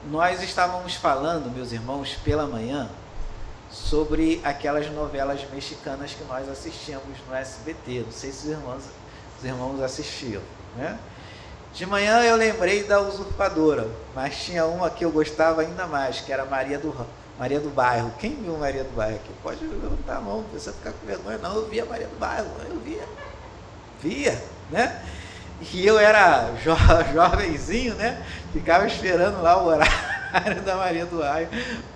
nós estávamos falando, meus irmãos, pela manhã, sobre aquelas novelas mexicanas que nós assistíamos no SBT. Não sei se os irmãos assistiam, né? De manhã eu lembrei da Usurpadora, mas tinha uma que eu gostava ainda mais, que era Maria do Bairro. Quem viu Maria do Bairro aqui? Pode levantar a mão, não precisa ficar com vergonha. Não, eu via Maria do Bairro, eu via, né? E eu era jovenzinho, né? Ficava esperando lá o horário da Maria do Bairro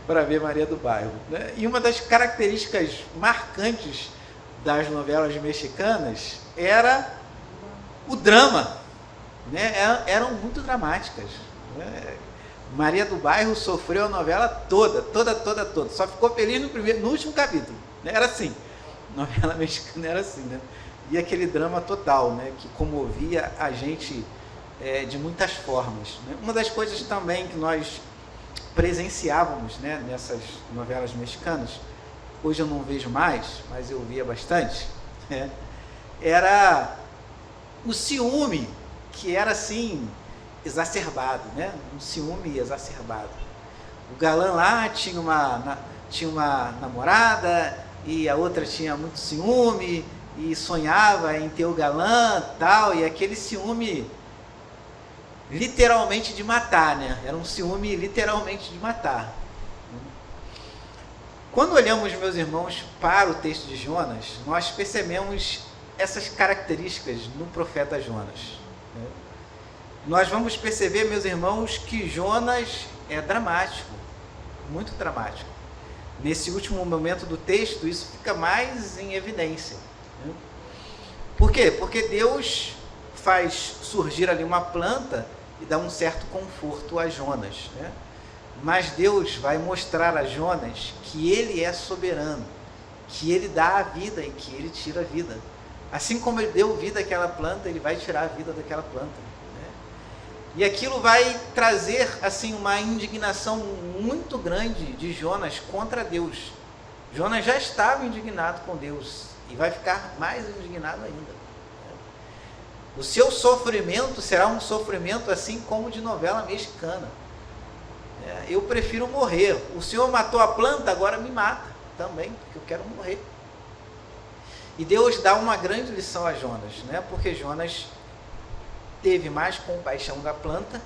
para ver Maria do Bairro, né? E uma das características marcantes das novelas mexicanas era o drama, né? Eram muito dramáticas, né? Maria do Bairro sofreu a novela toda. Só ficou feliz no último capítulo, né? Era assim, a novela mexicana era assim, né? E aquele drama total, né? Que comovia a gente de muitas formas, né? Uma das coisas também que nós presenciávamos, né, nessas novelas mexicanas, hoje eu não vejo mais, mas eu via bastante, né? Era o ciúme, que era assim, exacerbado, né? Um ciúme exacerbado. O galã lá tinha uma namorada e a outra tinha muito ciúme e sonhava em ter o galã, tal, e aquele ciúme literalmente de matar, né? Era um ciúme literalmente de matar. Quando olhamos, meus irmãos, para o texto de Jonas, nós percebemos essas características no profeta Jonas, né? Nós vamos perceber, meus irmãos, que Jonas é dramático, muito dramático. Nesse último momento do texto, isso fica mais em evidência, né? Por quê? Porque Deus faz surgir ali uma planta e dá um certo conforto a Jonas, né? Mas Deus vai mostrar a Jonas que ele é soberano, que ele dá a vida e que ele tira a vida. Assim como ele deu vida àquela planta, ele vai tirar a vida daquela planta, né? E aquilo vai trazer assim uma indignação muito grande de Jonas contra Deus. Jonas já estava indignado com Deus e vai ficar mais indignado ainda. O seu sofrimento será um sofrimento assim como de novela mexicana. Eu prefiro morrer. O Senhor matou a planta, agora me mata também, porque eu quero morrer. E Deus dá uma grande lição a Jonas, né? Porque Jonas teve mais compaixão da planta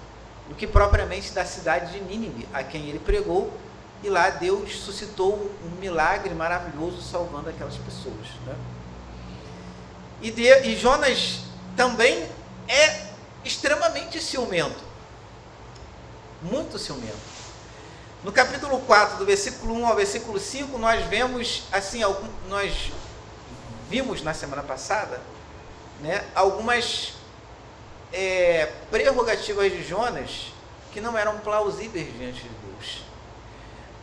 do que propriamente da cidade de Nínive, a quem ele pregou, e lá Deus suscitou um milagre maravilhoso salvando aquelas pessoas, né? E Jonas também é extremamente ciumento, muito ciumento. No capítulo 4, do versículo 1 ao versículo 5, nós vemos, assim, nós vimos na semana passada, né, algumas prerrogativas de Jonas que não eram plausíveis diante de Deus.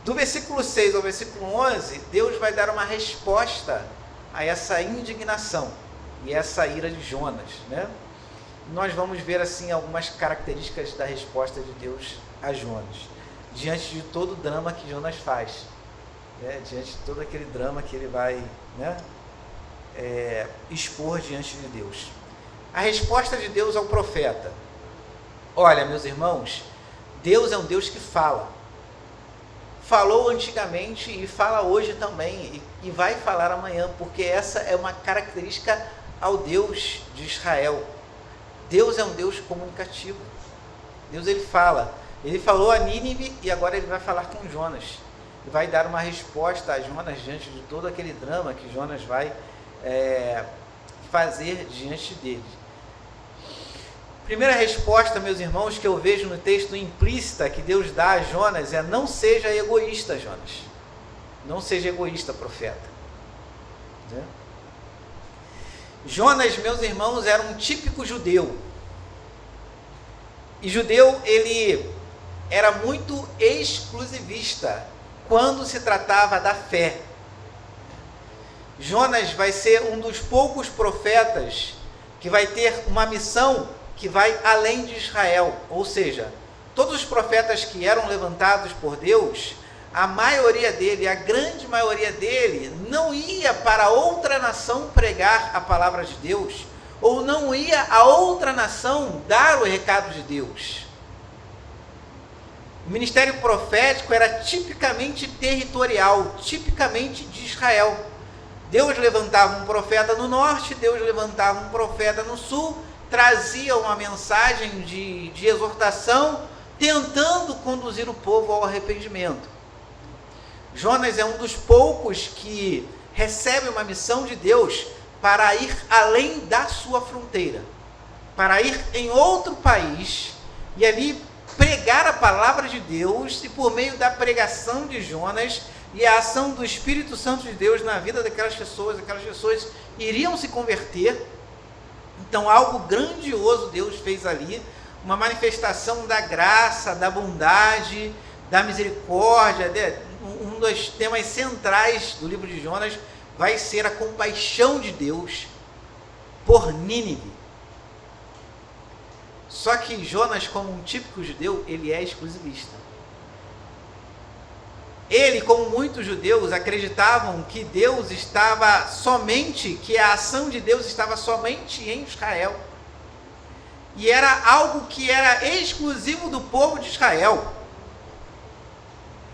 Do versículo 6 ao versículo 11, Deus vai dar uma resposta a essa indignação e essa ira de Jonas, né? Nós vamos ver assim algumas características da resposta de Deus a Jonas, diante de todo o drama que Jonas faz, né? Diante de todo aquele drama que ele vai, né, expor diante de Deus. A resposta de Deus ao profeta: olha, meus irmãos, Deus é um Deus que fala. Falou antigamente e fala hoje também, e vai falar amanhã, porque essa é uma característica ao Deus de Israel. Deus é um Deus comunicativo. Deus, ele fala. Ele falou a Nínive e agora ele vai falar com Jonas. E vai dar uma resposta a Jonas diante de todo aquele drama que Jonas vai fazer diante dele. Primeira resposta, meus irmãos, que eu vejo no texto implícita que Deus dá a Jonas é: não seja egoísta, Jonas. Não seja egoísta, profeta. Né? Jonas, meus irmãos, era um típico judeu. E judeu, ele era muito exclusivista quando se tratava da fé. Jonas vai ser um dos poucos profetas que vai ter uma missão que vai além de Israel, ou seja, todos os profetas que eram levantados por Deus, a maioria dele, a grande maioria dele, não ia para outra nação pregar a palavra de Deus, ou não ia a outra nação dar o recado de Deus. O ministério profético era tipicamente territorial, tipicamente de Israel. Deus levantava um profeta no norte, Deus levantava um profeta no sul, trazia uma mensagem de exortação, tentando conduzir o povo ao arrependimento. Jonas é um dos poucos que recebe uma missão de Deus para ir além da sua fronteira, para ir em outro país e ali pregar a palavra de Deus, e por meio da pregação de Jonas e a ação do Espírito Santo de Deus na vida daquelas pessoas iriam se converter. Então algo grandioso Deus fez ali, uma manifestação da graça, da bondade, da misericórdia. Um dos temas centrais do livro de Jonas vai ser a compaixão de Deus por Nínive. Só que Jonas, como um típico judeu, ele é exclusivista. Ele, como muitos judeus, acreditavam que Deus estava somente, que a ação de Deus estava somente em Israel. E era algo que era exclusivo do povo de Israel.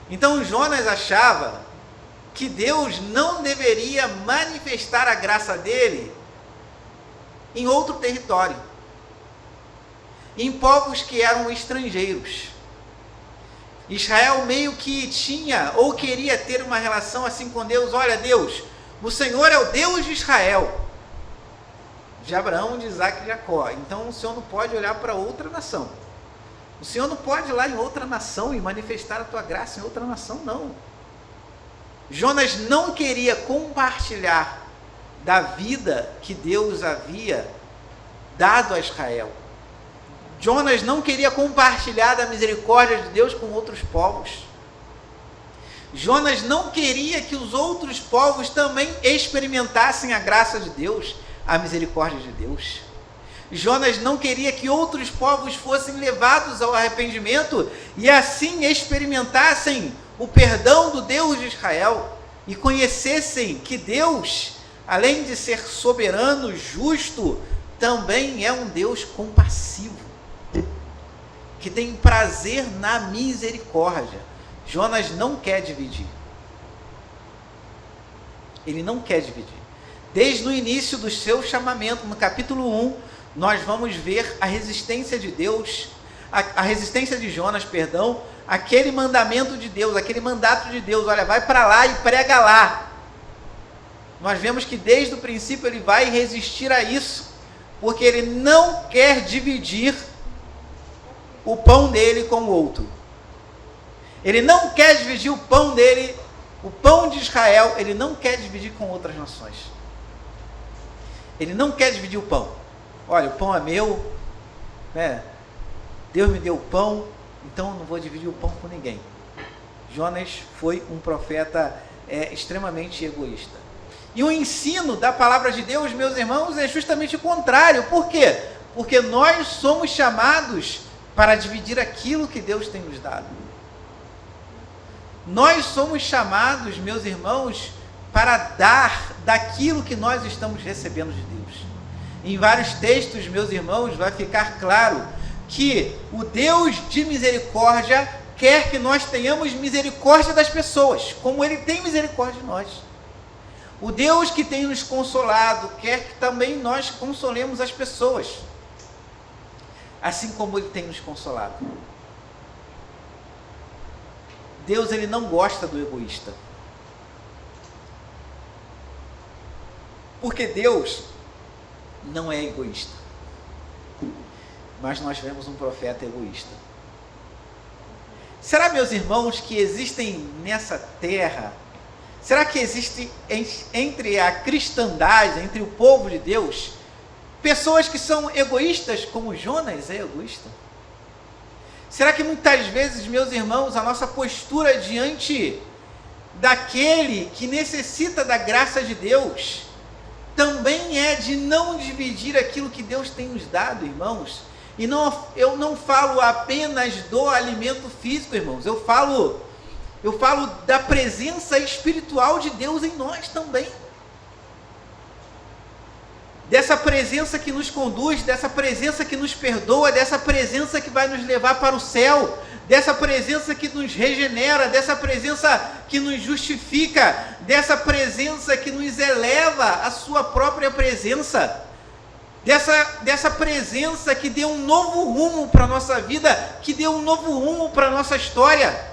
Então Jonas achava que Deus não deveria manifestar a graça dele em outro território, em povos que eram estrangeiros. Israel meio que tinha ou queria ter uma relação assim com Deus. Olha, Deus, o Senhor é o Deus de Israel, de Abraão, de Isaac e de Jacó. Então o Senhor não pode olhar para outra nação. O Senhor não pode ir lá em outra nação e manifestar a tua graça em outra nação, não. Jonas não queria compartilhar da vida que Deus havia dado a Israel. Jonas não queria compartilhar da misericórdia de Deus com outros povos. Jonas não queria que os outros povos também experimentassem a graça de Deus, a misericórdia de Deus. Jonas não queria que outros povos fossem levados ao arrependimento e assim experimentassem o perdão do Deus de Israel e conhecessem que Deus, além de ser soberano, justo, também é um Deus compassivo, que tem prazer na misericórdia. Jonas não quer dividir. Ele não quer dividir. Desde o início do seu chamamento, no capítulo 1, nós vamos ver a resistência de Deus, a resistência de Jonas, aquele mandamento de Deus, aquele mandato de Deus, olha, vai para lá e prega lá. Nós vemos que desde o princípio ele vai resistir a isso, porque ele não quer dividir o pão dele com o outro. Ele não quer dividir o pão dele, o pão de Israel, ele não quer dividir com outras nações. Ele não quer dividir o pão. Olha, o pão é meu, né? Deus me deu o pão, então eu não vou dividir o pão com ninguém. Jonas foi um profeta extremamente egoísta. E o ensino da palavra de Deus, meus irmãos, é justamente o contrário. Por quê? Porque nós somos chamados para dividir aquilo que Deus tem nos dado. Nós somos chamados, meus irmãos, para dar daquilo que nós estamos recebendo de Deus. Em vários textos, meus irmãos, vai ficar claro que o Deus de misericórdia quer que nós tenhamos misericórdia das pessoas, como Ele tem misericórdia de nós. O Deus que tem nos consolado quer que também nós consolemos as pessoas, assim como Ele tem nos consolado. Deus, Ele não gosta do egoísta. Porque Deus não é egoísta. Mas nós vemos um profeta egoísta. Será, meus irmãos, que existem nessa terra, será que existe entre a cristandade, entre o povo de Deus, pessoas que são egoístas, como Jonas é egoísta? Será que muitas vezes, meus irmãos, a nossa postura diante daquele que necessita da graça de Deus também é de não dividir aquilo que Deus tem nos dado, irmãos? E eu não falo apenas do alimento físico, irmãos, eu falo da presença espiritual de Deus em nós também. Dessa presença que nos conduz, dessa presença que nos perdoa, dessa presença que vai nos levar para o céu, dessa presença que nos regenera, dessa presença que nos justifica, dessa presença que nos eleva à sua própria presença, dessa presença que deu um novo rumo para a nossa vida, que deu um novo rumo para a nossa história.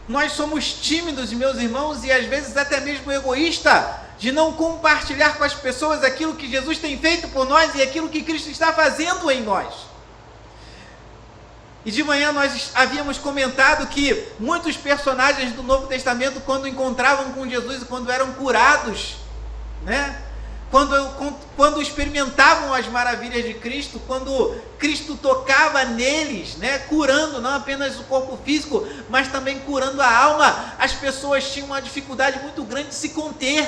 Nós somos tímidos, meus irmãos, e às vezes até mesmo egoístas, de não compartilhar com as pessoas aquilo que Jesus tem feito por nós e aquilo que Cristo está fazendo em nós. E de manhã nós havíamos comentado que muitos personagens do Novo Testamento, quando encontravam com Jesus e quando eram curados, né? Quando experimentavam as maravilhas de Cristo, quando Cristo tocava neles, né? Curando não apenas o corpo físico, mas também curando a alma, as pessoas tinham uma dificuldade muito grande de se conter,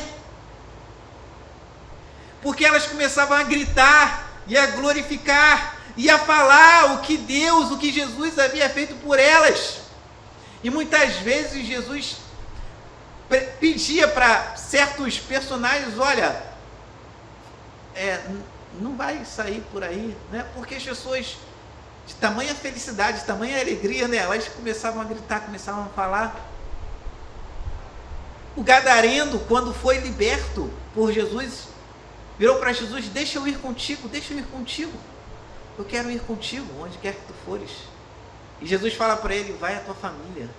porque elas começavam a gritar e a glorificar e a falar o que Deus, o que Jesus havia feito por elas. E muitas vezes Jesus pedia para certos personagens: olha, não vai sair por aí, né? Porque as pessoas, de tamanha felicidade, de tamanha alegria, né? Elas começavam a gritar, começavam a falar. O gadareno, quando foi liberto por Jesus, virou para Jesus: deixa eu ir contigo, eu quero ir contigo, onde quer que tu fores. E Jesus fala para ele: vai à tua família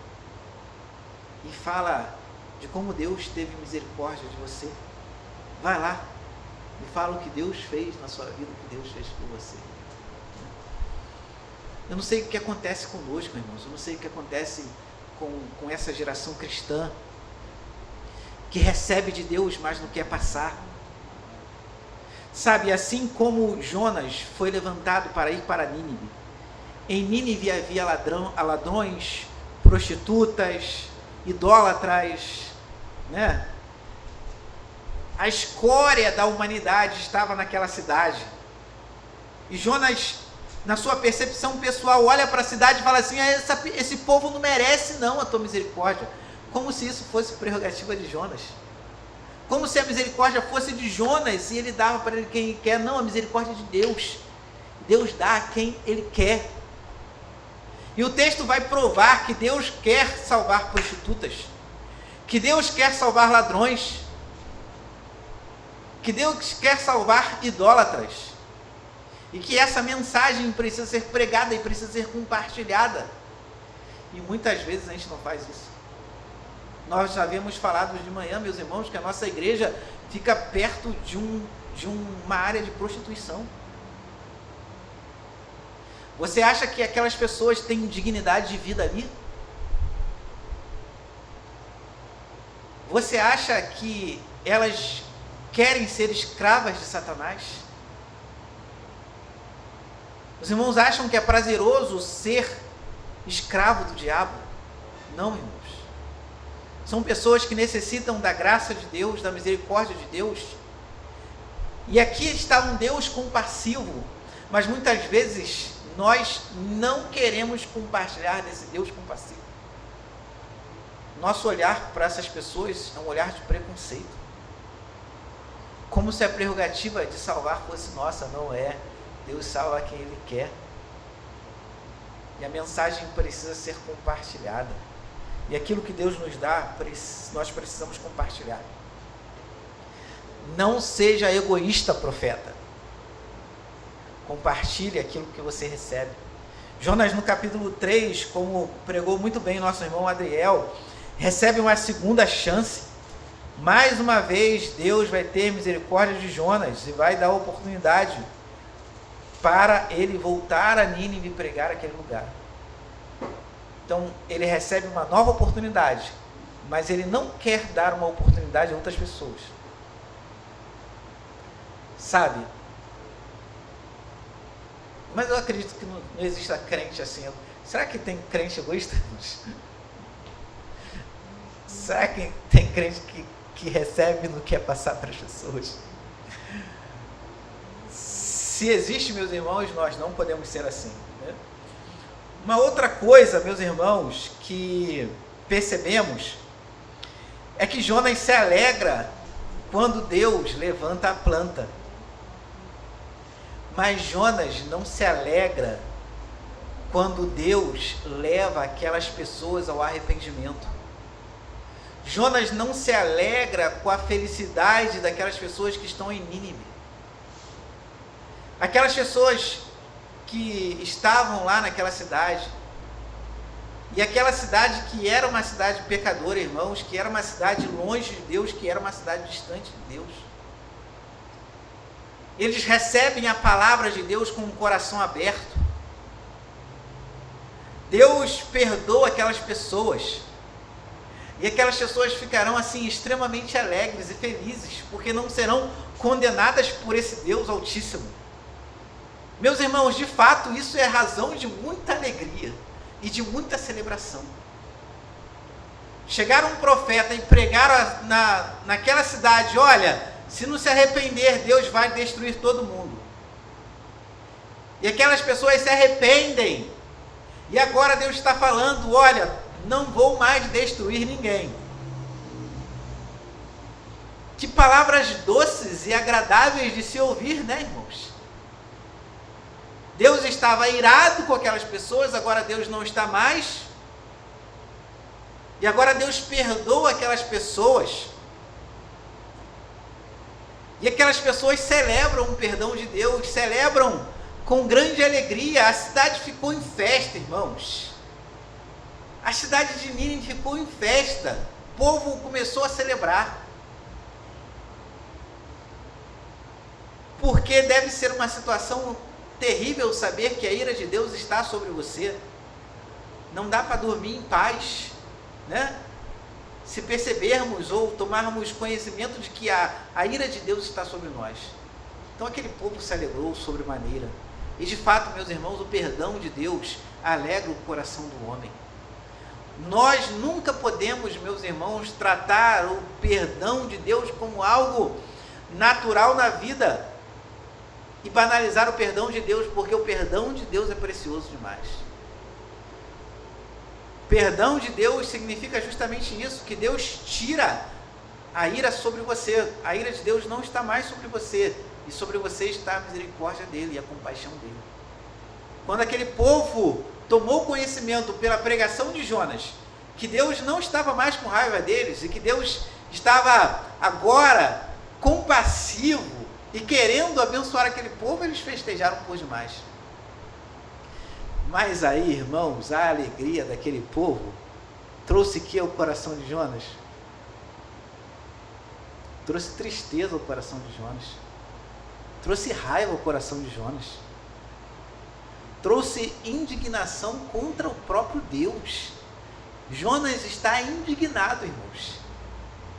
e fala de como Deus teve misericórdia de você. Vai lá e fala o que Deus fez na sua vida, o que Deus fez por você. Eu não sei o que acontece conosco, irmãos, eu não sei o que acontece com essa geração cristã, que recebe de Deus, mas não quer passar. Sabe, assim como Jonas foi levantado para ir para Nínive, em Nínive havia ladrões, prostitutas, idólatras, né? A escória da humanidade estava naquela cidade. E Jonas, na sua percepção pessoal, olha para a cidade e fala assim: esse povo não merece não a tua misericórdia. Como se isso fosse prerrogativa de Jonas. Como se a misericórdia fosse de Jonas e ele dava para ele quem ele quer. Não, a misericórdia é de Deus. Deus dá a quem ele quer. E o texto vai provar que Deus quer salvar prostitutas, que Deus quer salvar ladrões, que Deus quer salvar idólatras, e que essa mensagem precisa ser pregada e precisa ser compartilhada. E muitas vezes a gente não faz isso. Nós já havíamos falado de manhã, meus irmãos, que a nossa igreja fica perto de uma área de prostituição. Você acha que aquelas pessoas têm dignidade de vida ali? Você acha que elas querem ser escravas de Satanás? Os irmãos acham que é prazeroso ser escravo do diabo? Não, irmãos. São pessoas que necessitam da graça de Deus, da misericórdia de Deus. E aqui está um Deus compassivo, mas muitas vezes nós não queremos compartilhar desse Deus compassivo. Nosso olhar para essas pessoas é um olhar de preconceito. Como se a prerrogativa de salvar fosse nossa. Não é. Deus salva quem Ele quer. E a mensagem precisa ser compartilhada. E aquilo que Deus nos dá, nós precisamos compartilhar. Não seja egoísta, profeta. Compartilhe aquilo que você recebe. Jonas, no capítulo 3, como pregou muito bem nosso irmão Adriel, recebe uma segunda chance. Mais uma vez, Deus vai ter misericórdia de Jonas e vai dar oportunidade para ele voltar a Nínive e pregar aquele lugar. Então, ele recebe uma nova oportunidade, mas ele não quer dar uma oportunidade a outras pessoas. Sabe? Mas eu acredito que não exista crente assim. Será que tem crente egoísta? Será que tem crente que recebe e não quer passar para as pessoas? Se existe, meus irmãos, nós não podemos ser assim, né? Uma outra coisa, meus irmãos, que percebemos é que Jonas se alegra quando Deus levanta a planta. Mas Jonas não se alegra quando Deus leva aquelas pessoas ao arrependimento. Jonas não se alegra com a felicidade daquelas pessoas que estão em Nínive. Aquelas pessoas que estavam lá naquela cidade, e aquela cidade que era uma cidade pecadora, irmãos, que era uma cidade longe de Deus, que era uma cidade distante de Deus. Eles recebem a palavra de Deus com o coração aberto. Deus perdoa aquelas pessoas. E aquelas pessoas ficarão assim extremamente alegres e felizes, porque não serão condenadas por esse Deus Altíssimo. Meus irmãos, de fato, isso é razão de muita alegria e de muita celebração. Chegar um profeta e pregar naquela cidade: olha, se não se arrepender, Deus vai destruir todo mundo. E aquelas pessoas se arrependem. E agora Deus está falando: olha, não vou mais destruir ninguém. Que palavras doces e agradáveis de se ouvir, né, irmãos? Deus estava irado com aquelas pessoas, agora Deus não está mais. E agora Deus perdoa aquelas pessoas. E aquelas pessoas celebram o perdão de Deus, celebram com grande alegria. A cidade ficou em festa, irmãos. A cidade de Nínive ficou em festa. O povo começou a celebrar. Porque deve ser uma situação terrível saber que a ira de Deus está sobre você. Não dá para dormir em paz, né? Se percebermos ou tomarmos conhecimento de que a ira de Deus está sobre nós. Então aquele povo se alegrou sobremaneira. E de fato, meus irmãos, o perdão de Deus alegra o coração do homem. Nós nunca podemos, meus irmãos, tratar o perdão de Deus como algo natural na vida e banalizar o perdão de Deus, porque o perdão de Deus é precioso demais. Perdão de Deus significa justamente isso, que Deus tira a ira sobre você. A ira de Deus não está mais sobre você, e sobre você está a misericórdia dele e a compaixão dele. Quando aquele povo tomou conhecimento pela pregação de Jonas, que Deus não estava mais com raiva deles, e que Deus estava agora compassivo e querendo abençoar aquele povo, eles festejaram por demais. Mas aí, irmãos, a alegria daquele povo trouxe que ao coração de Jonas? Trouxe tristeza ao coração de Jonas. Trouxe raiva ao coração de Jonas. Trouxe indignação contra o próprio Deus. Jonas está indignado, irmãos.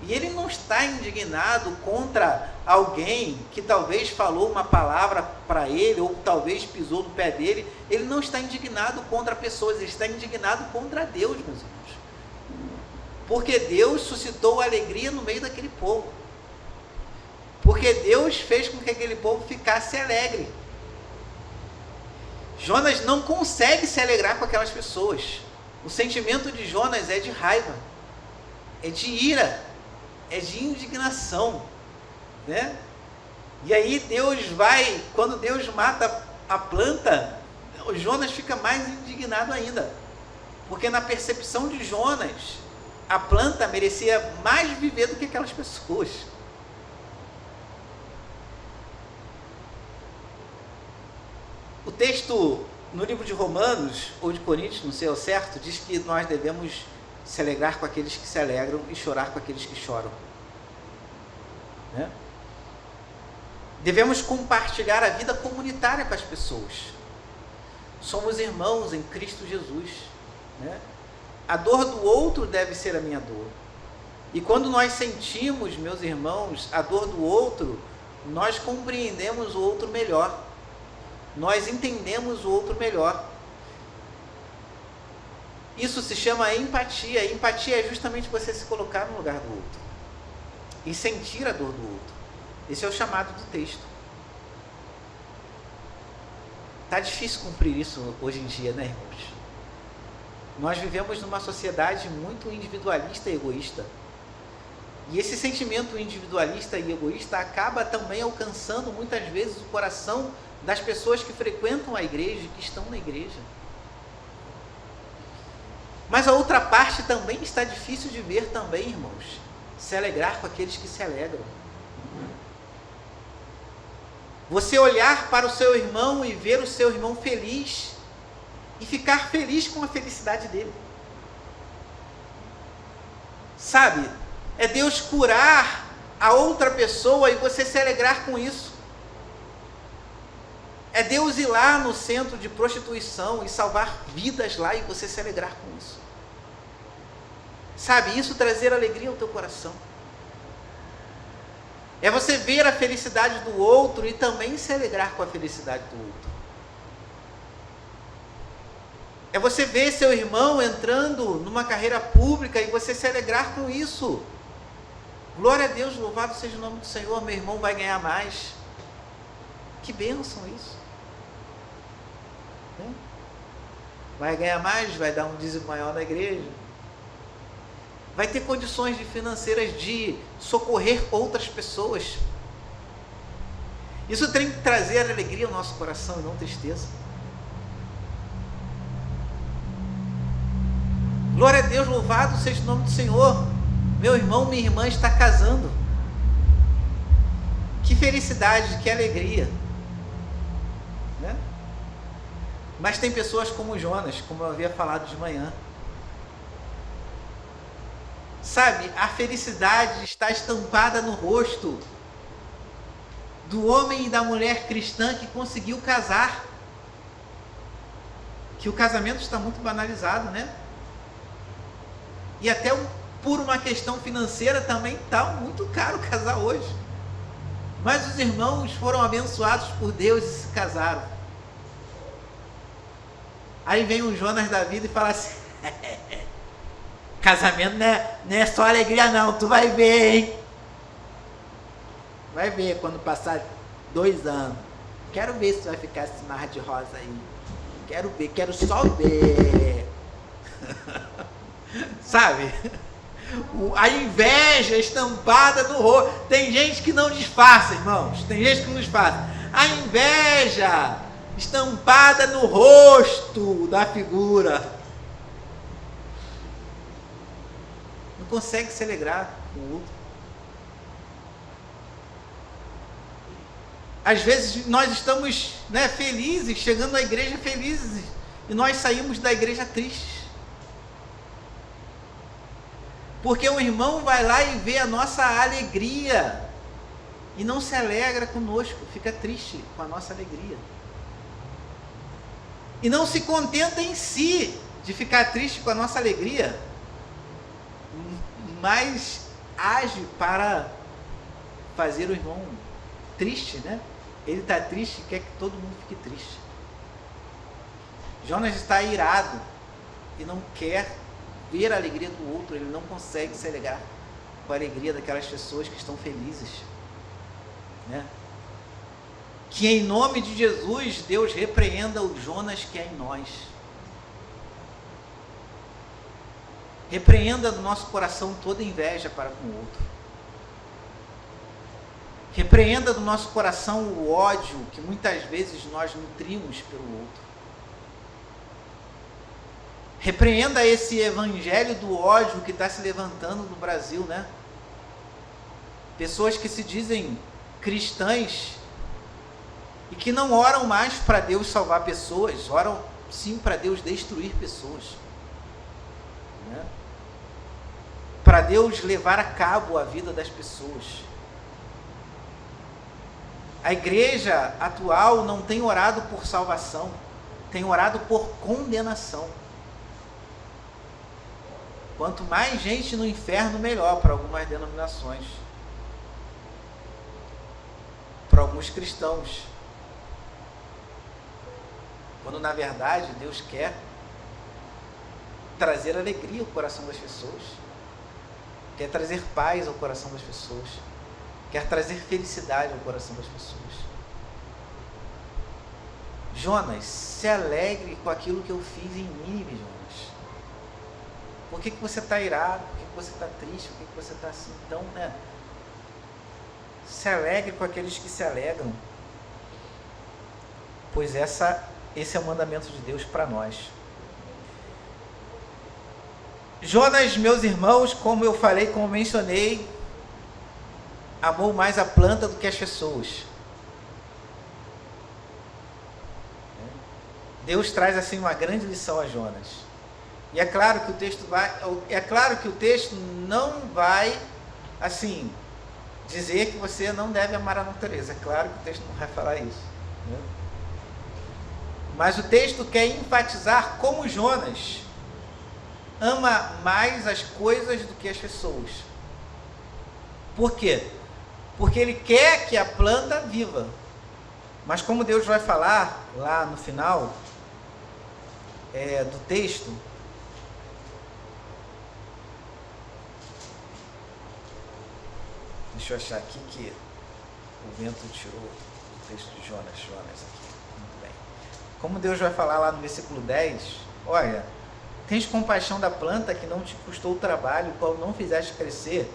E ele não está indignado contra alguém que talvez falou uma palavra para ele, ou talvez pisou no pé dele. Ele não está indignado contra pessoas, ele está indignado contra Deus, meus irmãos. Porque Deus suscitou alegria no meio daquele povo. Porque Deus fez com que aquele povo ficasse alegre. Jonas não consegue se alegrar com aquelas pessoas. O sentimento de Jonas é de raiva, é de ira, é de indignação, né? E aí Deus vai, quando Deus mata a planta, o Jonas fica mais indignado ainda, porque na percepção de Jonas, a planta merecia mais viver do que aquelas pessoas. O texto no livro de Romanos, ou de Coríntios, não sei ao certo, diz que nós devemos se alegrar com aqueles que se alegram e chorar com aqueles que choram, né? Devemos compartilhar a vida comunitária com as pessoas. Somos irmãos em Cristo Jesus, né? A dor do outro deve ser a minha dor. E quando nós sentimos, meus irmãos, a dor do outro, nós compreendemos o outro melhor. Nós entendemos o outro melhor. Isso se chama empatia. Empatia é justamente você se colocar no lugar do outro e sentir a dor do outro. Esse é o chamado do texto. Está difícil cumprir isso hoje em dia, né, irmãos? Nós vivemos numa sociedade muito individualista e egoísta. E esse sentimento individualista e egoísta acaba também alcançando muitas vezes o coração das pessoas que frequentam a igreja e que estão na igreja. Mas a outra parte também está difícil de ver também, irmãos. Se alegrar com aqueles que se alegram. Você olhar para o seu irmão e ver o seu irmão feliz e ficar feliz com a felicidade dele. Sabe? É Deus curar a outra pessoa e você se alegrar com isso. É Deus ir lá no centro de prostituição e salvar vidas lá e você se alegrar com isso. Sabe? Isso trazer alegria ao teu coração. É você ver a felicidade do outro e também se alegrar com a felicidade do outro. É você ver seu irmão entrando numa carreira pública e você se alegrar com isso. Glória a Deus, louvado seja o nome do Senhor, meu irmão vai ganhar mais. Que bênção isso. Vai ganhar mais, vai dar um dízimo maior na igreja. Vai ter condições financeiras de socorrer outras pessoas. Isso tem que trazer alegria ao nosso coração e não tristeza. Glória a Deus, louvado seja o nome do Senhor. Meu irmão, minha irmã está casando. Que felicidade, que alegria. Né? Mas tem pessoas como Jonas, como eu havia falado de manhã. Sabe, a felicidade está estampada no rosto do homem e da mulher cristã que conseguiu casar. Que o casamento está muito banalizado, né? E até por uma questão financeira também está muito caro casar hoje. Mas os irmãos foram abençoados por Deus e se casaram. Aí vem um Jonas da vida e fala assim: casamento não é só alegria não, tu vai ver, hein? Vai ver quando passar 2 anos. Quero ver se vai ficar esse mar de rosa aí. Quero ver, quero só ver. Sabe? A inveja estampada no rosto. Tem gente que não disfarça, irmãos. Tem gente que não disfarça. A inveja estampada no rosto da figura. Não consegue se alegrar com o outro. Às vezes nós estamos, né, felizes, chegando na igreja felizes, e nós saímos da igreja tristes. Porque o irmão vai lá e vê a nossa alegria e não se alegra conosco, fica triste com a nossa alegria. E não se contenta em si de ficar triste com a nossa alegria, mas age para fazer o irmão triste, né? Ele está triste e quer que todo mundo fique triste. Jonas está irado e não quer ver a alegria do outro, ele não consegue se alegrar com a alegria daquelas pessoas que estão felizes, né? Que em nome de Jesus, Deus repreenda o Jonas que é em nós. Repreenda do nosso coração toda inveja para com o outro. Repreenda do nosso coração o ódio que muitas vezes nós nutrimos pelo outro. Repreenda esse evangelho do ódio que está se levantando no Brasil, né? Pessoas que se dizem cristãs e que não oram mais para Deus salvar pessoas, oram sim para Deus destruir pessoas, né? Para Deus levar a cabo a vida das pessoas. A igreja atual não tem orado por salvação, tem orado por condenação. Quanto mais gente no inferno, melhor para algumas denominações, para alguns cristãos. Quando na verdade Deus quer trazer alegria ao coração das pessoas, quer trazer paz ao coração das pessoas, quer trazer felicidade ao coração das pessoas. Jonas, se alegre com aquilo que eu fiz em Nínive, Jonas. Por que você está irado? Por que você está triste? Por que você está assim tão, né? Se alegre com aqueles que se alegram. Pois esse é o mandamento de Deus para nós. Jonas, meus irmãos, como eu falei, como mencionei, amou mais a planta do que as pessoas. Deus traz assim uma grande lição a Jonas. E é claro que o texto não vai assim dizer que você não deve amar a natureza. É claro que o texto não vai falar isso, né? Mas o texto quer enfatizar como Jonas ama mais as coisas do que as pessoas. Por quê? Porque ele quer que a planta viva. Mas como Deus vai falar lá no final do texto, deixa eu achar aqui que o vento tirou o texto de Jonas aqui. Muito bem. Como Deus vai falar lá no versículo 10, olha, tens compaixão da planta que não te custou trabalho, o qual não fizeste crescer,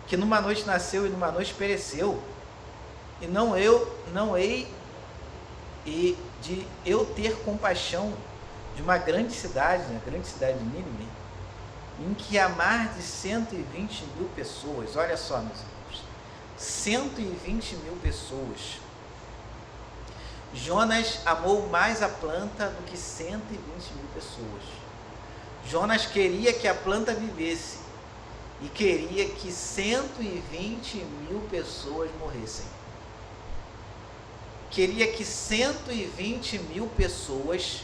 que numa noite nasceu e numa noite pereceu, e não hei de eu ter compaixão de uma grande cidade, a grande cidade de Nínive, em que há mais de 120 mil pessoas. Olha só, meus irmãos, 120 mil pessoas. Jonas amou mais a planta do que 120 mil pessoas. Jonas queria que a planta vivesse e queria que 120 mil pessoas morressem. Queria que 120 mil pessoas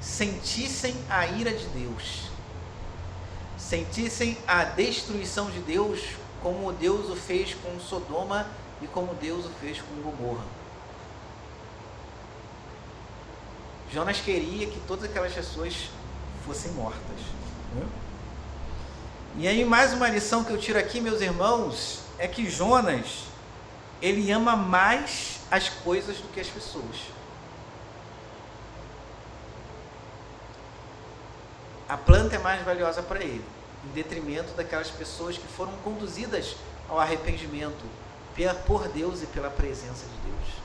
sentissem a ira de Deus, sentissem a destruição de Deus, como Deus o fez com Sodoma e como Deus o fez com Gomorra. Jonas queria que todas aquelas pessoas fossem mortas. E aí mais uma lição que eu tiro aqui, meus irmãos, é que Jonas, ele ama mais as coisas do que as pessoas. A planta é mais valiosa para ele, em detrimento daquelas pessoas que foram conduzidas ao arrependimento por Deus e pela presença de Deus.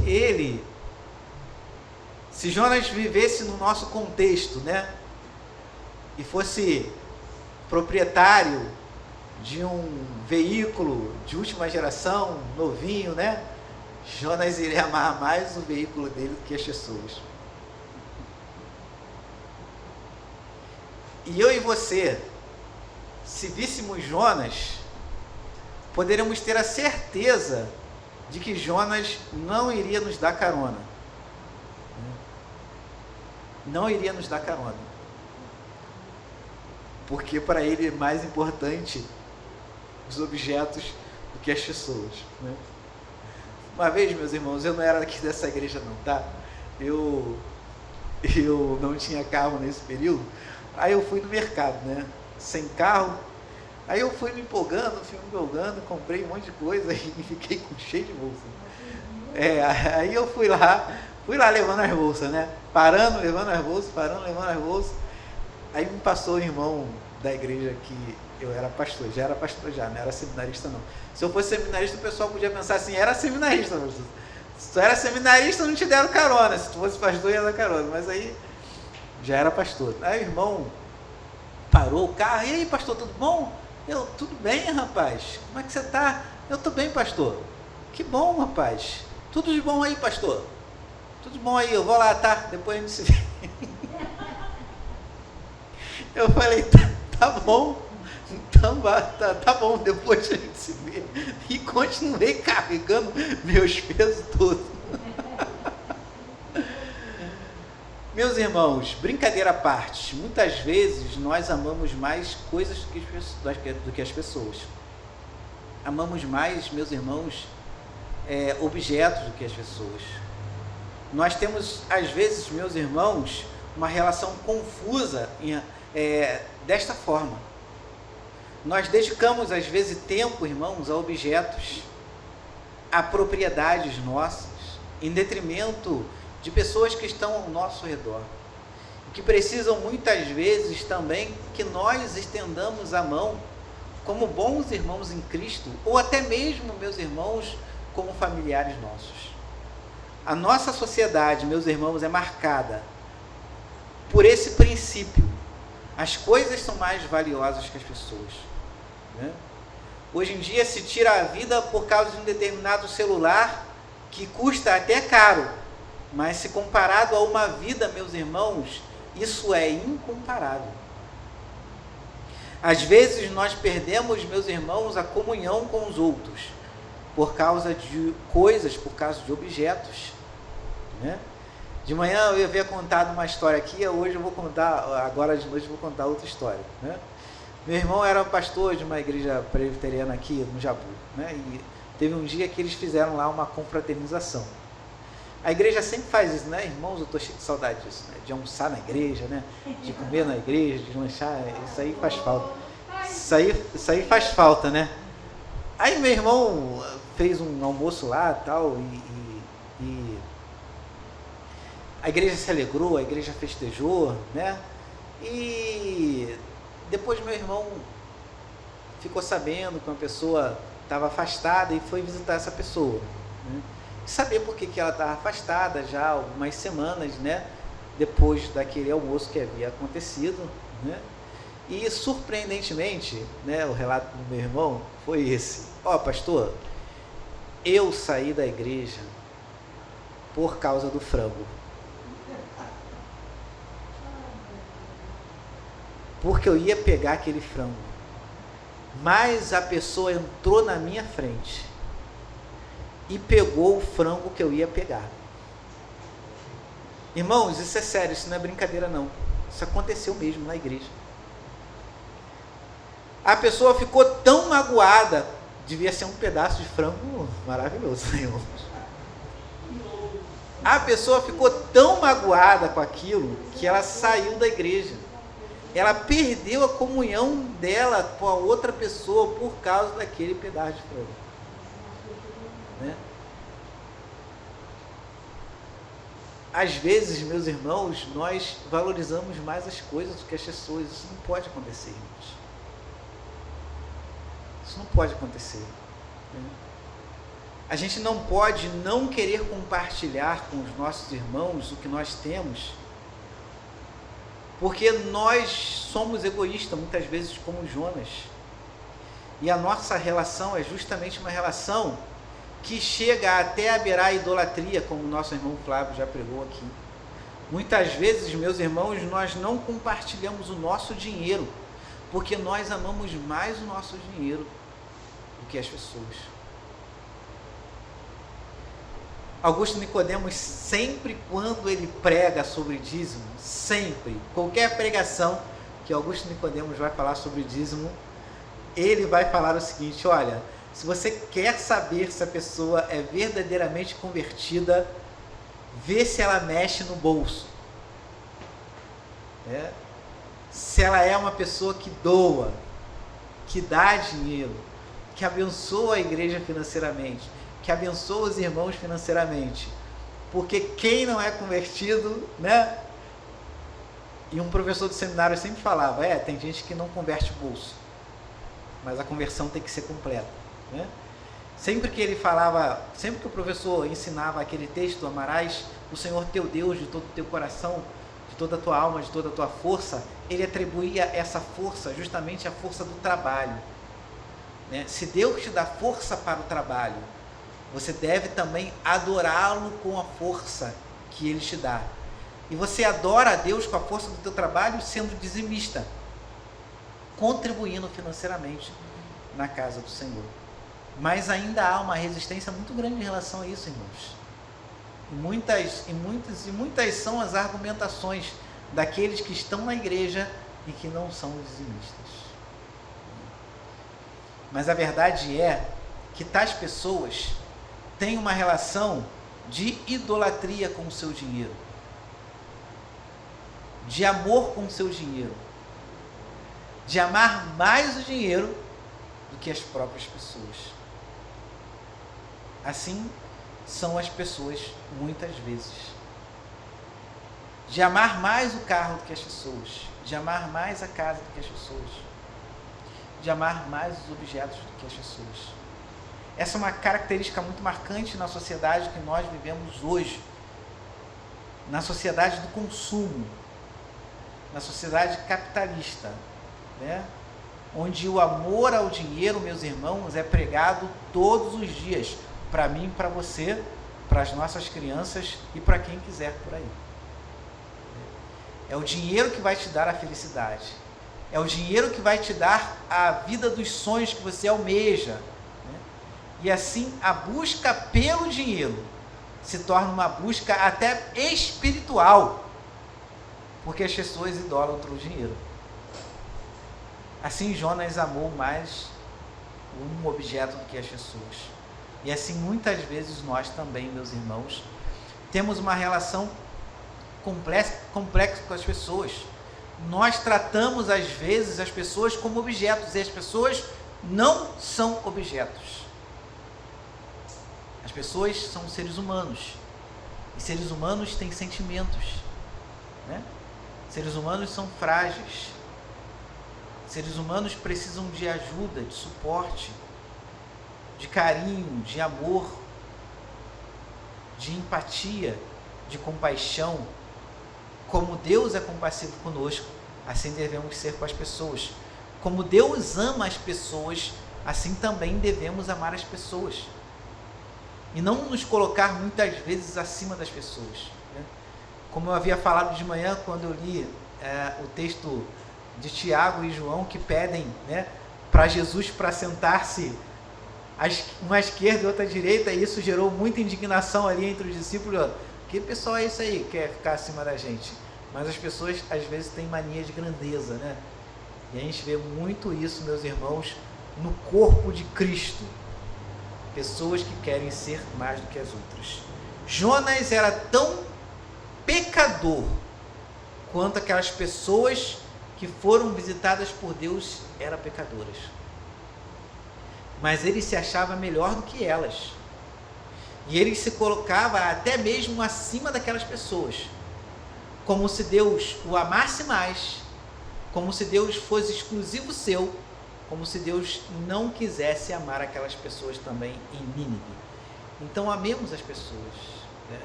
E ele, se Jonas vivesse no nosso contexto, né, e fosse proprietário de um veículo de última geração, novinho, né, Jonas iria amar mais o veículo dele do que as pessoas. E eu e você, se víssemos Jonas, poderíamos ter a certeza de que Jonas não iria nos dar carona. Não iria nos dar carona. Porque para ele é mais importante os objetos do que as pessoas, né? Uma vez, meus irmãos, eu não era aqui dessa igreja não, tá? Eu não tinha carro nesse período, aí eu fui no mercado, né? Sem carro, aí eu fui me empolgando, comprei um monte de coisa e fiquei cheio de bolsa. Aí eu fui lá levando as bolsas, né? Parando, levando as bolsas. Aí me passou o irmão da igreja que eu era pastor, não era seminarista não. Se eu fosse seminarista, o pessoal podia pensar assim, era seminarista. Se tu era seminarista, não te deram carona. Se tu fosse pastor, ia dar carona. Mas aí, já era pastor. Aí o irmão parou o carro. E aí, pastor, tudo bom? Eu, tudo bem, rapaz. Como é que você tá? Eu tô bem, pastor. Que bom, rapaz. Tudo de bom aí, pastor. Tudo bom aí, eu vou lá, tá? Depois a gente se vê. Eu falei, tá bom. Então, tá bom, depois a gente se vê. E continuei carregando meus pesos todos. Meus irmãos, brincadeira à parte, muitas vezes nós amamos mais coisas do que as pessoas. Amamos mais, meus irmãos, objetos do que as pessoas. Nós temos, às vezes, meus irmãos, uma relação confusa desta forma. Nós dedicamos, às vezes, tempo, irmãos, a objetos, a propriedades nossas, em detrimento de pessoas que estão ao nosso redor, que precisam, muitas vezes, também que nós estendamos a mão como bons irmãos em Cristo, ou até mesmo, meus irmãos, como familiares nossos. A nossa sociedade, meus irmãos, é marcada por esse princípio. As coisas são mais valiosas que as pessoas, né? Hoje em dia se tira a vida por causa de um determinado celular que custa até caro, mas se comparado a uma vida, meus irmãos, isso é incomparável. Às vezes nós perdemos, meus irmãos, a comunhão com os outros por causa de coisas, por causa de objetos, né? De manhã eu havia contado uma história aqui, hoje eu vou contar, agora de noite eu vou contar outra história, né? Meu irmão era pastor de uma igreja presbiteriana aqui no Jabu, né? E teve um dia que eles fizeram lá uma confraternização. A igreja sempre faz isso, né? Irmãos, eu estou cheio de saudade disso, né? De almoçar na igreja, né? De comer na igreja, de lanchar, isso aí faz falta. Isso aí faz falta, né? Aí meu irmão fez um almoço lá tal, e a igreja se alegrou, a igreja festejou, né? E depois meu irmão ficou sabendo que uma pessoa estava afastada e foi visitar essa pessoa, né? E saber por que ela estava afastada já há algumas semanas, né? Depois daquele almoço que havia acontecido, né? E surpreendentemente, né, o relato do meu irmão foi esse: ó, pastor, eu saí da igreja por causa do frango. Porque eu ia pegar aquele frango, mas a pessoa entrou na minha frente e pegou o frango que eu ia pegar. Irmãos, isso é sério, isso não é brincadeira não. Isso aconteceu mesmo na igreja. A pessoa ficou tão magoada, devia ser um pedaço de frango maravilhoso, né, irmãos? A pessoa ficou tão magoada com aquilo que ela saiu da igreja. Ela perdeu a comunhão dela com a outra pessoa por causa daquele pedaço de frango, né? Às vezes, meus irmãos, nós valorizamos mais as coisas do que as pessoas. Isso não pode acontecer, irmãos. Isso não pode acontecer, né? A gente não pode não querer compartilhar com os nossos irmãos o que nós temos, porque nós somos egoístas, muitas vezes, como Jonas. E a nossa relação é justamente uma relação que chega até a beirar a idolatria, como o nosso irmão Flávio já pregou aqui. Muitas vezes, meus irmãos, nós não compartilhamos o nosso dinheiro, porque nós amamos mais o nosso dinheiro do que as pessoas. Augusto Nicodemos, sempre quando ele prega sobre dízimo, sempre, qualquer pregação que Augusto Nicodemos vai falar sobre dízimo, ele vai falar o seguinte: olha, se você quer saber se a pessoa é verdadeiramente convertida, vê se ela mexe no bolso, né? Se ela é uma pessoa que doa, que dá dinheiro, que abençoa a igreja financeiramente, que abençoa os irmãos financeiramente. Porque quem não é convertido, né? E um professor do seminário sempre falava, tem gente que não converte o bolso, mas a conversão tem que ser completa, né? Sempre que ele falava, sempre que o professor ensinava aquele texto, amarás o Senhor teu Deus de todo o teu coração, de toda a tua alma, de toda a tua força, ele atribuía essa força justamente à força do trabalho, né? Se Deus te dá força para o trabalho, você deve também adorá-lo com a força que ele te dá. E você adora a Deus com a força do teu trabalho sendo dizimista, contribuindo financeiramente na casa do Senhor. Mas ainda há uma resistência muito grande em relação a isso, irmãos. E muitas são as argumentações daqueles que estão na igreja e que não são dizimistas. Mas a verdade é que tais pessoas têm uma relação de idolatria com o seu dinheiro, de amor com o seu dinheiro, de amar mais o dinheiro do que as próprias pessoas. Assim são as pessoas muitas vezes. De amar mais o carro do que as pessoas, de amar mais a casa do que as pessoas, de amar mais os objetos do que as pessoas. Essa é uma característica muito marcante na sociedade que nós vivemos hoje, na sociedade do consumo, na sociedade capitalista, né? Onde o amor ao dinheiro, meus irmãos, é pregado todos os dias, para mim, para você, para as nossas crianças e para quem quiser por aí. É o dinheiro que vai te dar a felicidade, é o dinheiro que vai te dar a vida dos sonhos que você almeja, né? E assim, a busca pelo dinheiro se torna uma busca até espiritual, porque as pessoas idolatram o dinheiro. Assim, Jonas amou mais um objeto do que as pessoas. E assim, muitas vezes nós também, meus irmãos, temos uma relação complexa com as pessoas. Nós tratamos, às vezes, as pessoas como objetos, e as pessoas não são objetos. As pessoas são seres humanos, e seres humanos têm sentimentos, né? Seres humanos são frágeis. Seres humanos precisam de ajuda, de suporte, de carinho, de amor, de empatia, de compaixão. Como Deus é compassivo conosco, assim devemos ser com as pessoas. Como Deus ama as pessoas, assim também devemos amar as pessoas. E não nos colocar muitas vezes acima das pessoas, né? Como eu havia falado de manhã, quando eu li o texto de Tiago e João, que pedem, né, para Jesus para sentar-se uma à esquerda e outra à direita, e isso gerou muita indignação ali entre os discípulos. Que pessoal é isso aí que quer ficar acima da gente? Mas as pessoas às vezes têm mania de grandeza, né? E a gente vê muito isso, meus irmãos, no corpo de Cristo. Pessoas que querem ser mais do que as outras. Jonas era tão pecador quanto aquelas pessoas que foram visitadas por Deus eram pecadoras. Mas ele se achava melhor do que elas. E ele se colocava até mesmo acima daquelas pessoas. Como se Deus o amasse mais, como se Deus fosse exclusivo seu, como se Deus não quisesse amar aquelas pessoas também em Nínive. Então amemos as pessoas, né?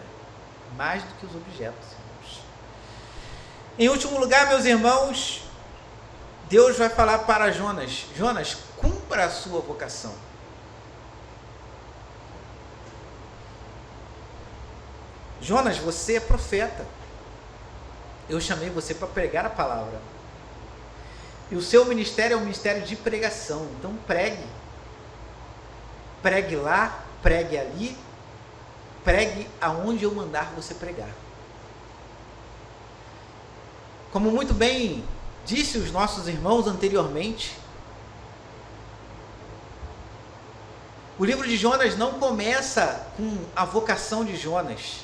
Mais do que os objetos, irmãos. Em último lugar, meus irmãos, Deus vai falar para Jonas: Jonas, cumpra a sua vocação. Jonas, você é profeta. Eu chamei você para pregar a palavra. E o seu ministério é um ministério de pregação. Então pregue. Pregue lá, pregue ali, pregue aonde eu mandar você pregar. Como muito bem disse os nossos irmãos anteriormente, o livro de Jonas não começa com a vocação de Jonas.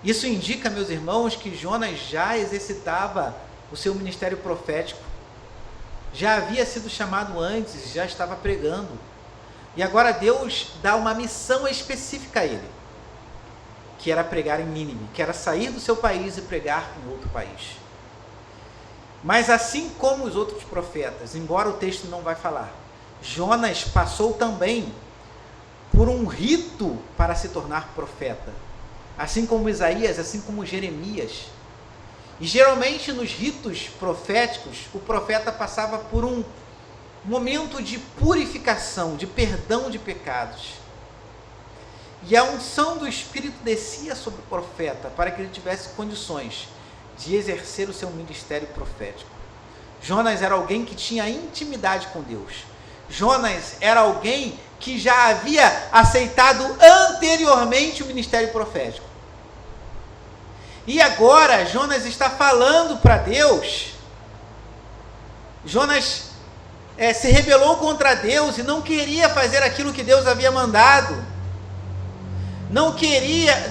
Isso indica, meus irmãos, que Jonas já exercitava o seu ministério profético. Já havia sido chamado antes, já estava pregando. E agora Deus dá uma missão específica a ele, que era pregar em Nínive, que era sair do seu país e pregar em outro país. Mas assim como os outros profetas, embora o texto não vai falar, Jonas passou também por um rito para se tornar profeta. Assim como Isaías, assim como Jeremias. E geralmente nos ritos proféticos, o profeta passava por um momento de purificação, de perdão de pecados. E a unção do Espírito descia sobre o profeta para que ele tivesse condições de exercer o seu ministério profético. Jonas era alguém que tinha intimidade com Deus. Jonas era alguém que já havia aceitado anteriormente o ministério profético. E agora Jonas está falando para Deus. Jonas se rebelou contra Deus e não queria fazer aquilo que Deus havia mandado.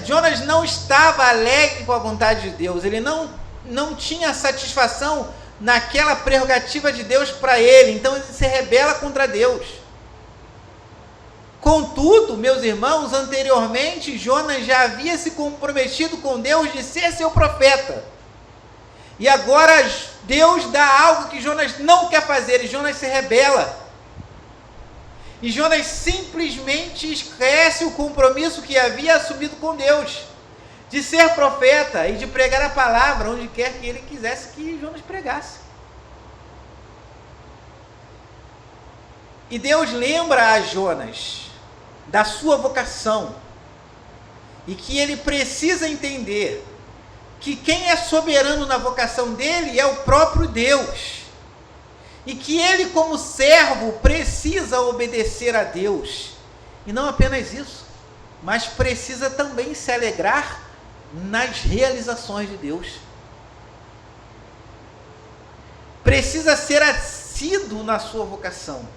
Jonas não estava alegre com a vontade de Deus. Ele não tinha satisfação naquela prerrogativa de Deus para ele. Então ele se rebela contra Deus. Contudo, meus irmãos, anteriormente Jonas já havia se comprometido com Deus de ser seu profeta. E agora Deus dá algo que Jonas não quer fazer e Jonas se rebela. E Jonas simplesmente esquece o compromisso que havia assumido com Deus, de ser profeta e de pregar a palavra onde quer que ele quisesse que Jonas pregasse. E Deus lembra a Jonas da sua vocação e que ele precisa entender que quem é soberano na vocação dele é o próprio Deus. E que ele, como servo, precisa obedecer a Deus. E não apenas isso, mas precisa também se alegrar nas realizações de Deus. Precisa ser assíduo na sua vocação.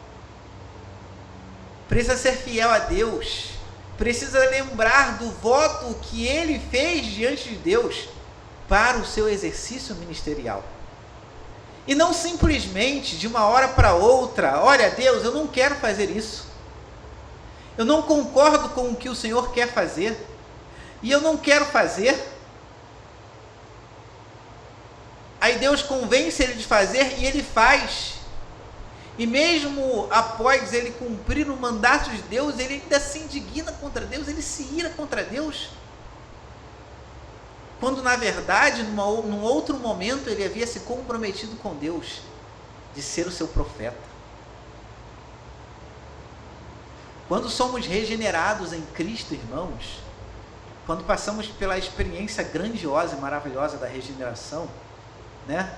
Precisa ser fiel a Deus. Precisa lembrar do voto que ele fez diante de Deus para o seu exercício ministerial. E não simplesmente de uma hora para outra, olha Deus, eu não quero fazer isso. Eu não concordo com o que o Senhor quer fazer. E eu não quero fazer. Aí Deus convence ele de fazer e ele faz. E mesmo após ele cumprir o mandato de Deus, ele ainda se indigna contra Deus, ele se ira contra Deus. Quando na verdade, num outro momento, ele havia se comprometido com Deus de ser o seu profeta. Quando somos regenerados em Cristo, irmãos, quando passamos pela experiência grandiosa e maravilhosa da regeneração, né,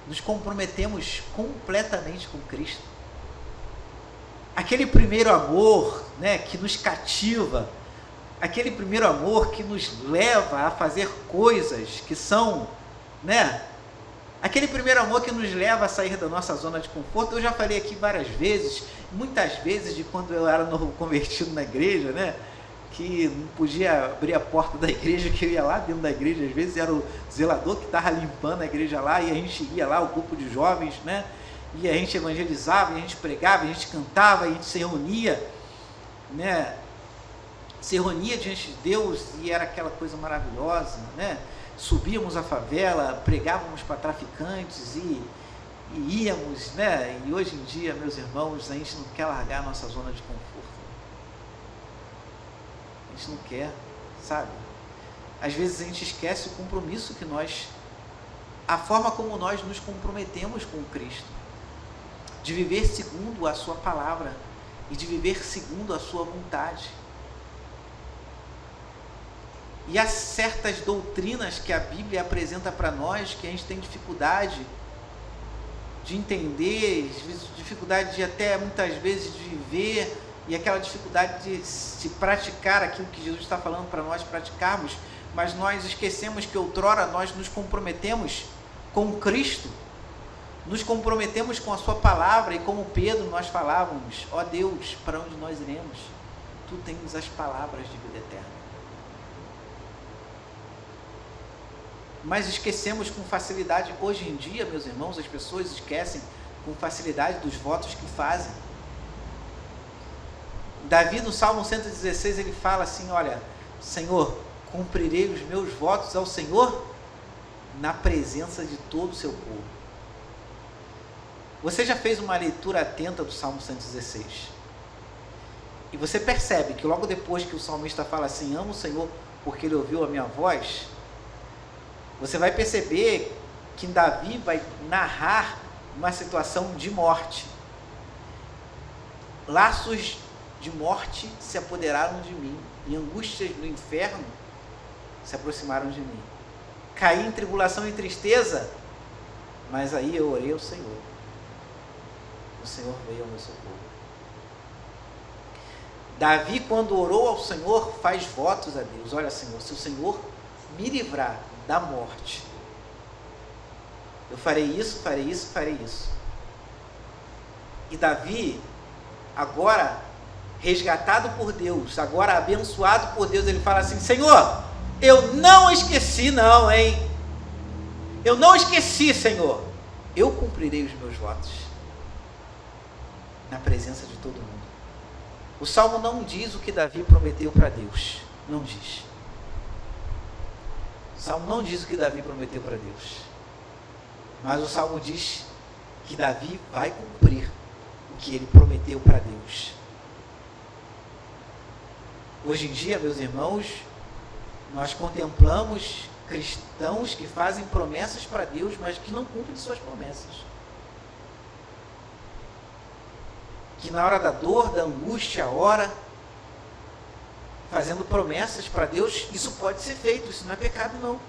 nos comprometemos completamente com Cristo. Aquele primeiro amor, né, que nos cativa, aquele primeiro amor que nos leva a fazer coisas que são, né? Aquele primeiro amor que nos leva a sair da nossa zona de conforto. Eu já falei aqui várias vezes, muitas vezes, de quando eu era novo convertido na igreja, né? Que não podia abrir a porta da igreja, que eu ia lá dentro da igreja, às vezes era o zelador que estava limpando a igreja lá, e a gente ia lá, o grupo de jovens, né? E a gente evangelizava, a gente pregava, a gente cantava, a gente se reunia, né? Se reunia diante de Deus e era aquela coisa maravilhosa, né? Subíamos a favela, pregávamos para traficantes e íamos, né? E hoje em dia, meus irmãos, a gente não quer largar a nossa zona de conforto. A gente não quer, sabe? Às vezes a gente esquece o compromisso que a forma como nós nos comprometemos com Cristo, de viver segundo a sua palavra e de viver segundo a sua vontade. E há certas doutrinas que a Bíblia apresenta para nós que a gente tem dificuldade de entender, dificuldade de até muitas vezes de viver, e aquela dificuldade de se praticar aquilo que Jesus está falando para nós praticarmos, mas nós esquecemos que outrora nós nos comprometemos com Cristo, nos comprometemos com a sua palavra, e como Pedro nós falávamos, ó Deus, para onde nós iremos? Tu tens as palavras de vida eterna. Mas esquecemos com facilidade, hoje em dia, meus irmãos, as pessoas esquecem com facilidade dos votos que fazem. Davi, no Salmo 116, ele fala assim, olha, Senhor, cumprirei os meus votos ao Senhor na presença de todo o seu povo. Você já fez uma leitura atenta do Salmo 116? E você percebe que logo depois que o salmista fala assim, amo o Senhor porque ele ouviu a minha voz, você vai perceber que Davi vai narrar uma situação de morte. Laços de morte se apoderaram de mim, e angústias do inferno se aproximaram de mim. Caí em tribulação e tristeza, mas aí eu orei ao Senhor. O Senhor veio ao meu socorro. Davi, quando orou ao Senhor, faz votos a Deus. Olha, Senhor, se o Senhor me livrar da morte, eu farei isso, farei isso, farei isso. E Davi, agora resgatado por Deus, agora abençoado por Deus, ele fala assim, Senhor, eu não esqueci não, hein? Eu não esqueci, Senhor. Eu cumprirei os meus votos na presença de todo mundo. O Salmo não diz o que Davi prometeu para Deus. Não diz. O Salmo não diz o que Davi prometeu para Deus. Mas o Salmo diz que Davi vai cumprir o que ele prometeu para Deus. Hoje em dia, meus irmãos, nós contemplamos cristãos que fazem promessas para Deus, mas que não cumprem suas promessas. Que na hora da dor, da angústia, ora, fazendo promessas para Deus, isso pode ser feito, isso não é pecado não.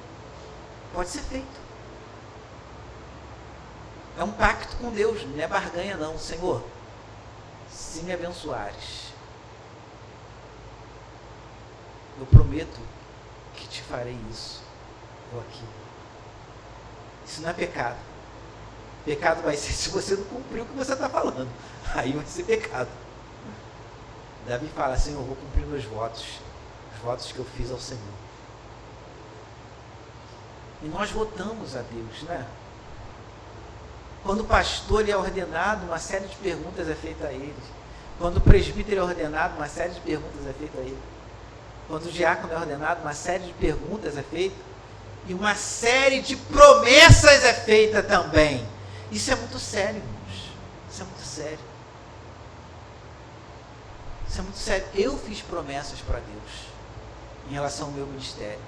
Pode ser feito. É um pacto com Deus, não é barganha não. Senhor, se me abençoares, eu prometo que te farei isso ou aquilo. Isso não é pecado. Pecado vai ser se você não cumprir o que você está falando. Aí vai ser pecado. Davi fala, Senhor, eu vou cumprir meus votos, os votos que eu fiz ao Senhor. E nós votamos a Deus, né? Quando o pastor é ordenado, uma série de perguntas é feita a ele. Quando o presbítero é ordenado, uma série de perguntas é feita a ele. Quando o diácono é ordenado, uma série de perguntas é feita. E uma série de promessas é feita também. Isso é muito sério, irmãos. Isso é muito sério. Isso é muito sério. Eu fiz promessas para Deus em relação ao meu ministério.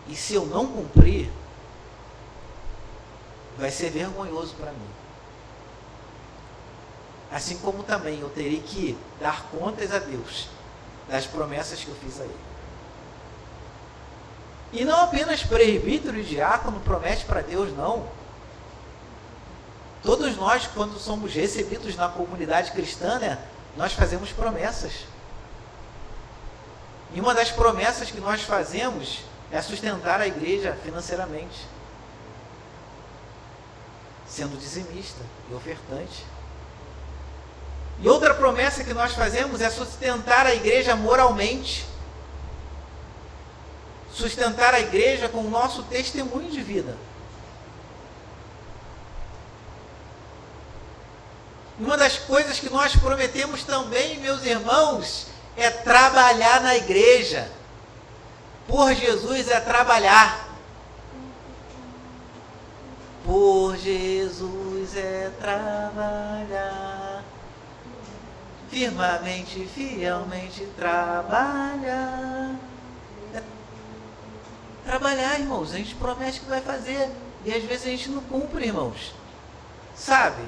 E se eu não cumprir, vai ser vergonhoso para mim. Assim como também eu terei que dar contas a Deus das promessas que eu fiz a Ele. E não apenas presbítero e diácono promete para Deus, não. Todos nós, quando somos recebidos na comunidade cristã, né, nós fazemos promessas. E uma das promessas que nós fazemos é sustentar a igreja financeiramente, sendo dizimista e ofertante. E outra promessa que nós fazemos é sustentar a igreja moralmente, sustentar a igreja com o nosso testemunho de vida. Uma das coisas que nós prometemos também, meus irmãos, é trabalhar na igreja. Por Jesus é trabalhar. Por Jesus é trabalhar. Firmemente, fielmente trabalhar. Trabalhar, irmãos. A gente promete que vai fazer. E às vezes a gente não cumpre, irmãos. Sabe?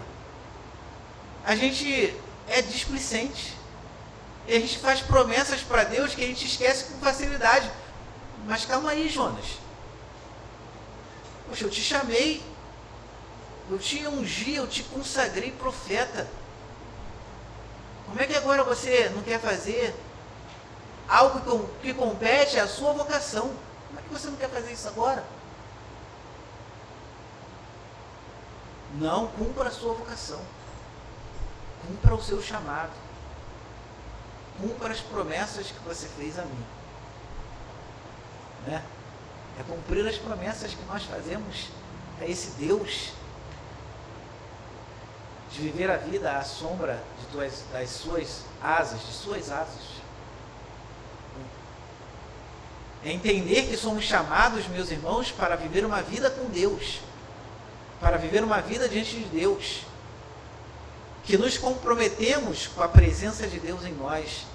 A gente é displicente. E a gente faz promessas para Deus que a gente esquece com facilidade. Mas calma aí, Jonas. Poxa, eu te chamei. Eu te ungi, eu te consagrei profeta. Como é que agora você não quer fazer algo que compete à sua vocação? Como é que você não quer fazer isso agora? Não, cumpra a sua vocação. Cumpra o seu chamado. Cumpra as promessas que você fez a mim. Né? É cumprir as promessas que nós fazemos a esse Deus, de viver a vida à sombra das suas asas, de suas asas. É entender que somos chamados, meus irmãos, para viver uma vida com Deus, para viver uma vida diante de Deus, que nos comprometemos com a presença de Deus em nós.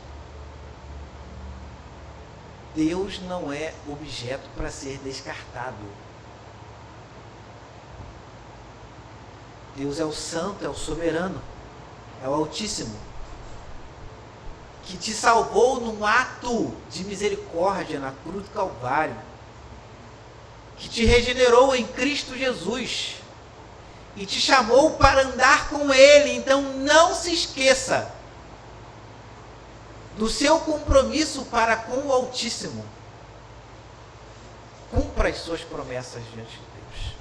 Deus não é objeto para ser descartado. Deus é o santo, é o soberano, é o Altíssimo, que te salvou num ato de misericórdia na cruz do Calvário, que te regenerou em Cristo Jesus e te chamou para andar com Ele. Então não se esqueça do seu compromisso para com o Altíssimo. Cumpra as suas promessas diante de Deus.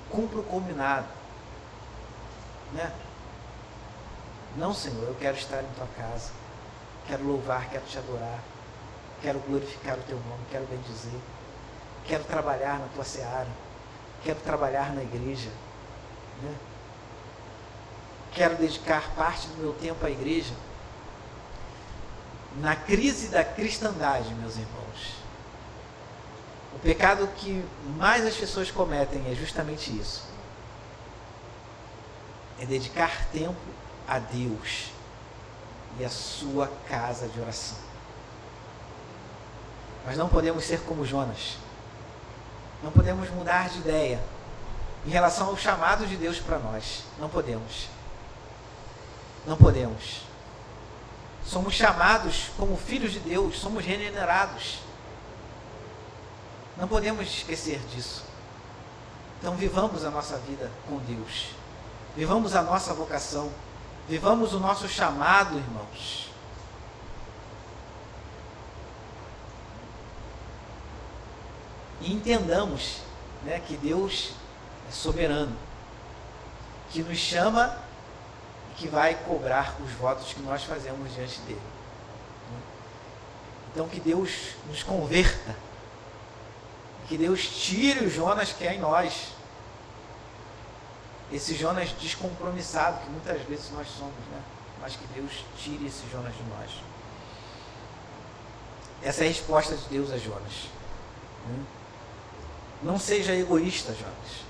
Cumpra o combinado. Né? Não, Senhor, eu quero estar em tua casa. Quero louvar, quero te adorar. Quero glorificar o teu nome, quero bendizer. Quero trabalhar na tua seara. Quero trabalhar na igreja. Né? Quero dedicar parte do meu tempo à igreja. Na crise da cristandade, meus irmãos, o pecado que mais as pessoas cometem é justamente isso. É dedicar tempo a Deus e a sua casa de oração. Nós não podemos ser como Jonas. Não podemos mudar de ideia em relação ao chamado de Deus para nós. Não podemos. Não podemos. Somos chamados como filhos de Deus, somos regenerados. Não podemos esquecer disso. Então vivamos a nossa vida com Deus. Vivamos a nossa vocação. Vivamos o nosso chamado, irmãos. E entendamos, né, que Deus é soberano, que nos chama e que vai cobrar os votos que nós fazemos diante dele. Então que Deus nos converta, que Deus tire o Jonas que é em nós, esse Jonas descompromissado que muitas vezes nós somos, né? Mas que Deus tire esse Jonas de nós. Essa é a resposta de Deus a Jonas. Não seja egoísta, Jonas.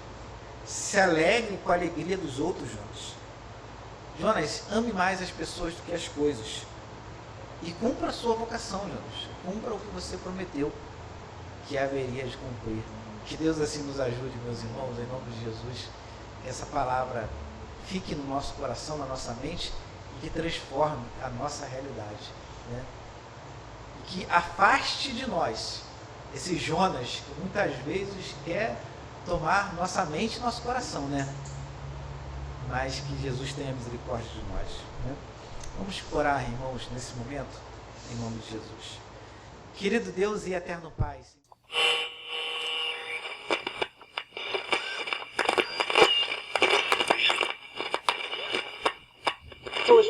Se alegre com a alegria dos outros, Jonas. Jonas, ame mais as pessoas do que as coisas. E cumpra a sua vocação, Jonas. Cumpra o que você prometeu que haveria de cumprir. Que Deus assim nos ajude, meus irmãos, em nome de Jesus. Que essa palavra fique no nosso coração, na nossa mente, e que transforme a nossa realidade, né? E que afaste de nós esse Jonas que muitas vezes quer tomar nossa mente e nosso coração, né? Mas que Jesus tenha misericórdia de nós, né? Vamos orar, irmãos, nesse momento, em nome de Jesus. Querido Deus e eterno Pai, Hoje